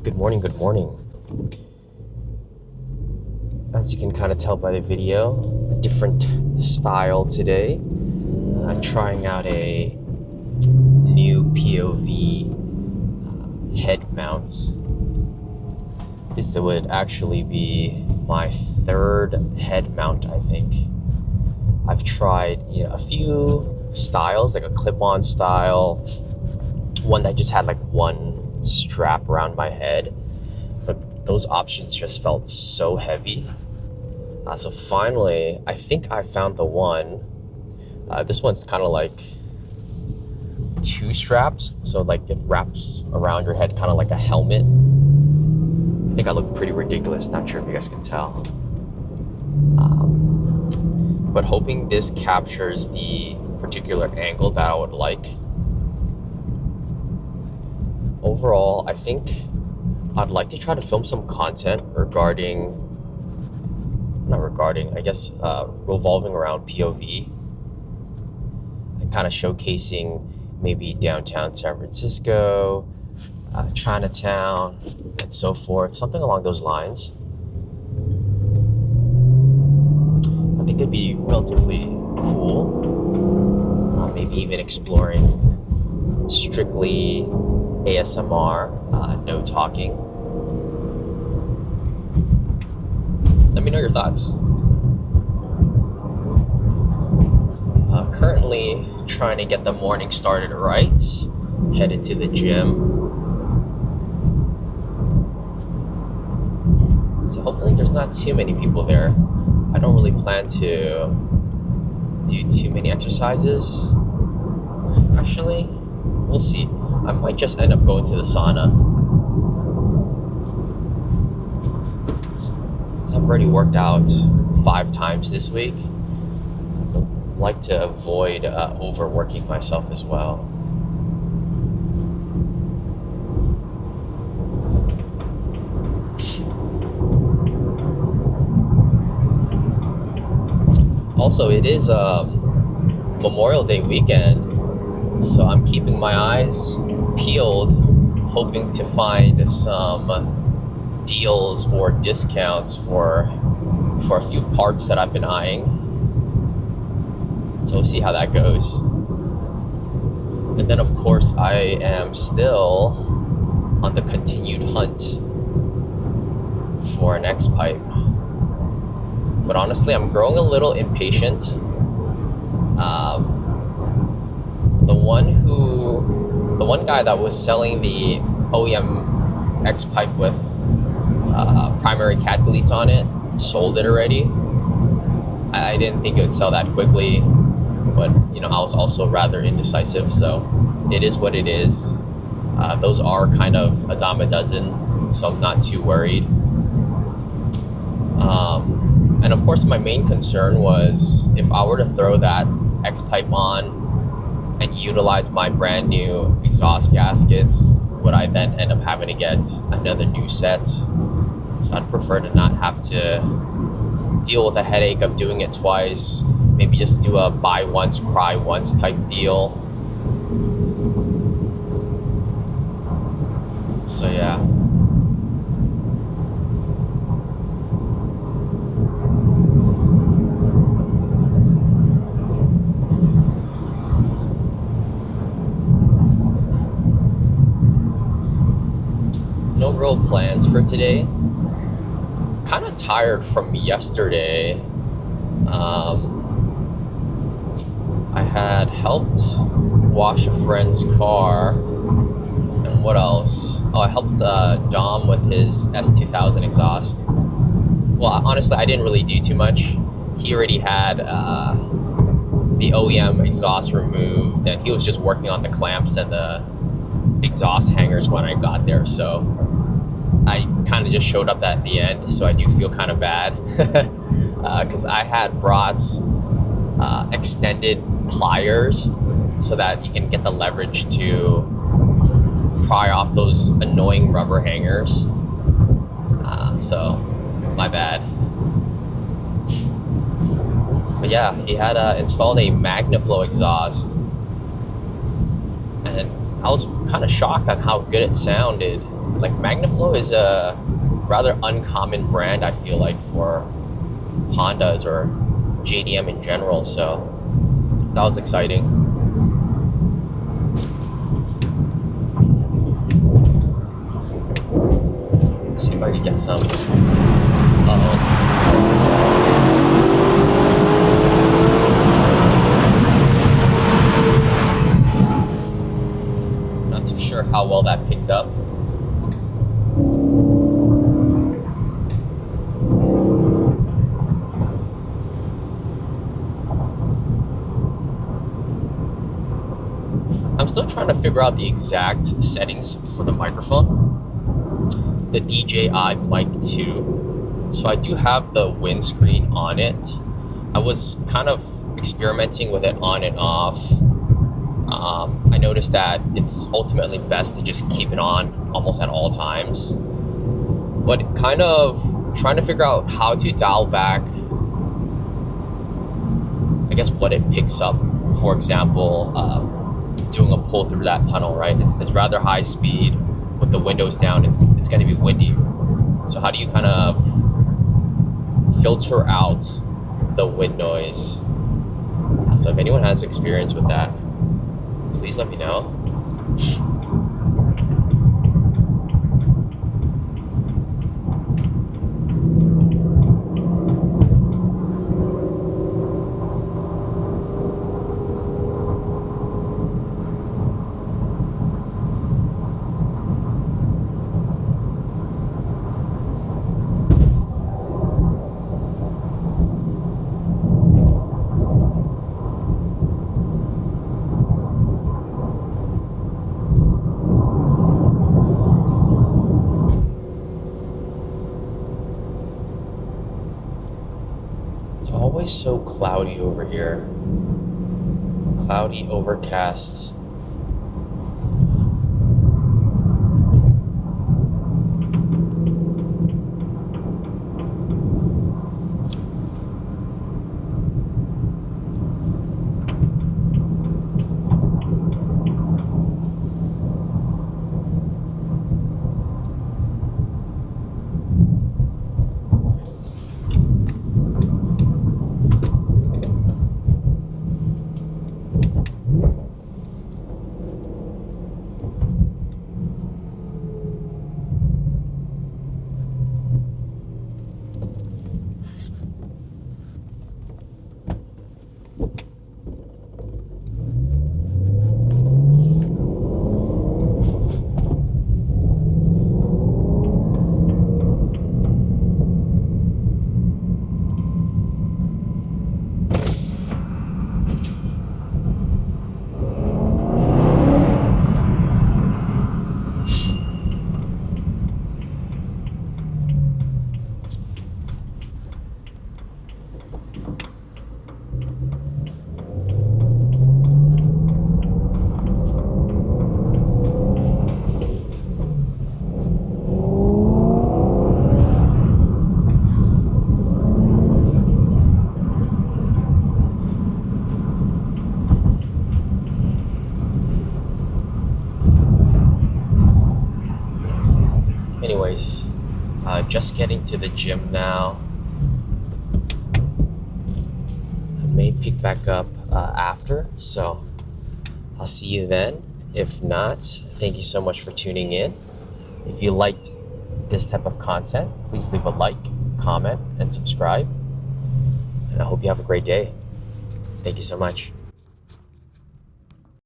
Good morning, good morning. As you can kind of tell by the video, a different style today. Trying out a new POV head mount. This would actually be my third head mount, I think. I've tried a few styles, like a clip-on style, one that just had like one strap around my head, but those options just felt so heavy. So finally, I think I found the one. This one's kind of like two straps, so like it wraps around your head kind of like a helmet. I think I look pretty ridiculous, not sure if you guys can tell. But hoping this captures the particular angle that I would like. Overall, I think I'd like to try to film some content revolving around POV and kind of showcasing maybe downtown San Francisco, Chinatown, and so forth, something along those lines. I think it'd be relatively cool, maybe even exploring strictly ASMR, no talking. Let me know your thoughts. Currently trying to get the morning started right, headed to the gym. So hopefully there's not too many people there. I don't really plan to do too many exercises. Actually, we'll see. I might just end up going to the sauna. Since I've already worked out 5 times this week, I'd like to avoid overworking myself as well. Also, it is Memorial Day weekend, so I'm keeping my eyes peeled, hoping to find some deals or discounts for a few parts that I've been eyeing. So we'll see how that goes. And then of course I am still on the continued hunt for an X-pipe. But honestly, I'm growing a little impatient. The one guy that was selling the OEM X-pipe with primary cat deletes on it sold it already. I didn't think it would sell that quickly, but I was also rather indecisive, so it is what it is. Those are kind of a dime a dozen, so I'm not too worried. And of course, my main concern was if I were to throw that X-pipe on and utilize my brand new exhaust gaskets, would I then end up having to get another new set? So I'd prefer to not have to deal with a headache of doing it twice. Maybe just do a buy once, cry once type deal. So yeah. No real plans for today. Kind of tired from yesterday. I had helped wash a friend's car, and what else? Oh, I helped Dom with his S2000 exhaust. Well, honestly, I didn't really do too much. He already had the OEM exhaust removed, and he was just working on the clamps and the exhaust hangers when I got there, so I kind of just showed up at the end, so I do feel kind of bad because I had brought extended pliers so that you can get the leverage to pry off those annoying rubber hangers. So my bad. But yeah, he had installed a MagnaFlow exhaust, and I was kind of shocked on how good it sounded. Like Magnaflow is a rather uncommon brand, I feel like, for Hondas or JDM in general, so that was exciting. Let's see if I can get some. Not too sure how well that picked up. I'm still trying to figure out the exact settings for the microphone, the DJI Mic 2. So I do have the windscreen on it. I was kind of experimenting with it on and off. I noticed that it's ultimately best to just keep it on almost at all times. But kind of trying to figure out how to dial back, I guess, what it picks up. For example, doing a pull through that tunnel, right? It's rather high speed with the windows down. It's going to be windy. So how do you kind of filter out the wind noise? So if anyone has experience with that, please let me know. It's always so cloudy over here. Cloudy, overcast. Anyways, just getting to the gym now. I may pick back up after, so I'll see you then. If not, thank you so much for tuning in. If you liked this type of content, please leave a like, comment, and subscribe. And I hope you have a great day. Thank you so much.